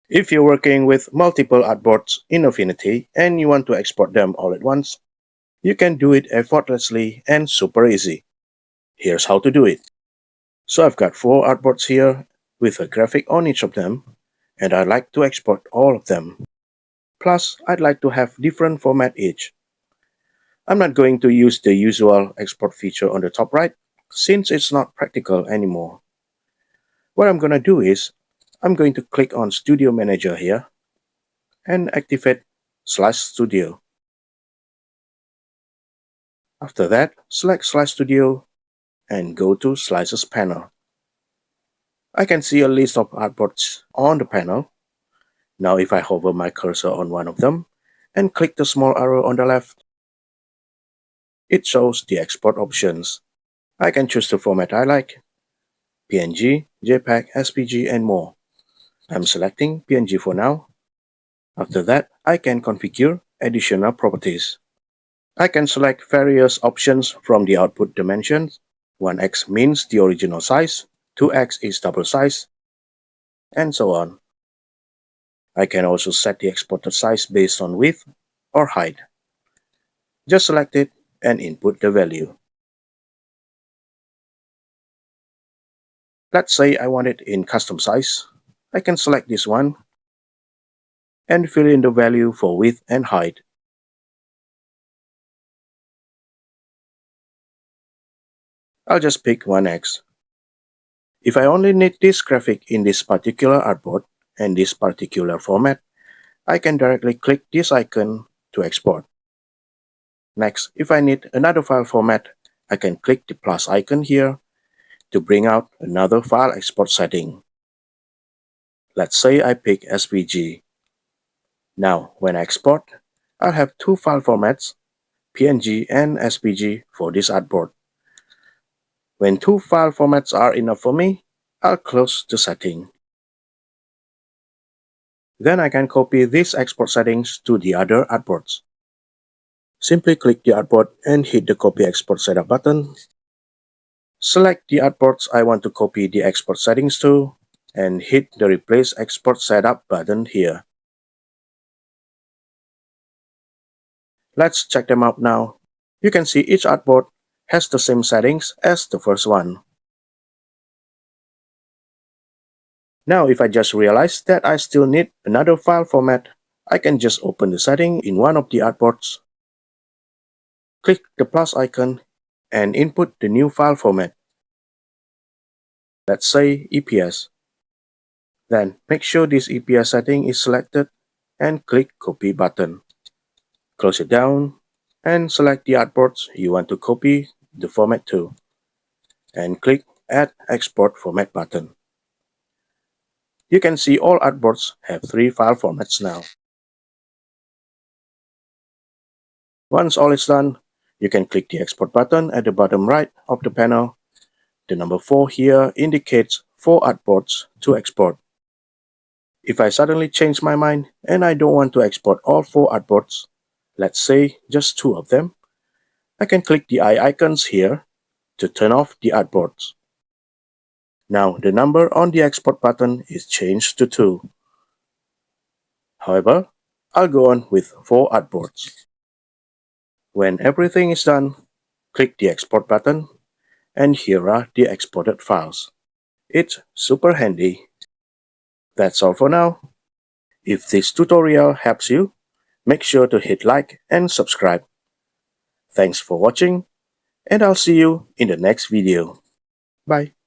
If you're working with multiple artboards in Affinity and you want to export them all at once, you can do it effortlessly and super easy. Here's how to do it. So I've got 4 artboards here with a graphic on each of them, and I'd like to export all of them. Plus, I'd like to have different format each. I'm not going to use the usual export feature on the top right, since it's not practical anymore. What I'm going to do is, I'm going to click on Studio Manager here, and activate Slice Studio. After that, select Slice Studio, and go to Slices panel. I can see a list of artboards on the panel. Now if I hover my cursor on one of them, and click the small arrow on the left, it shows the export options. I can choose the format I like: PNG, JPEG, SVG, and more. I'm selecting PNG for now. After that, I can configure additional properties. I can select various options from the output dimensions. 1x means the original size, 2x is double size, and so on. I can also set the exported size based on width or height. Just select it and input the value. Let's say I want it in custom size. I can select this one and fill in the value for width and height. I'll just pick 1x. If I only need this graphic in this particular artboard and this particular format, I can directly click this icon to export. Next, if I need another file format, I can click the plus icon here to bring out another file export setting. Let's say I pick SVG. Now, when I export, I'll have 2 file formats, PNG and SVG, for this artboard. When 2 file formats are enough for me, I'll close the setting. Then I can copy these export settings to the other artboards. Simply click the artboard and hit the Copy Export Setup button. Select the artboards I want to copy the export settings to, and hit the Replace Export Setup button here. Let's check them out now. You can see each artboard has the same settings as the first one. Now if I just realized that I still need another file format, I can just open the setting in one of the artboards, click the plus icon, and input the new file format. Let's say EPS. Then make sure this EPS setting is selected and click Copy button. Close it down and select the artboards you want to copy the format to, and click Add Export Format button. You can see all artboards have 3 file formats now. Once all is done, you can click the Export button at the bottom right of the panel. The number 4 here indicates 4 artboards to export. If I suddenly change my mind and I don't want to export all 4 artboards, let's say just 2 of them, I can click the eye icons here to turn off the artboards. Now the number on the export button is changed to 2. However, I'll go on with 4 artboards. When everything is done, click the export button, and here are the exported files. It's super handy. That's all for now. If this tutorial helps you, make sure to hit like and subscribe. Thanks for watching, and I'll see you in the next video. Bye.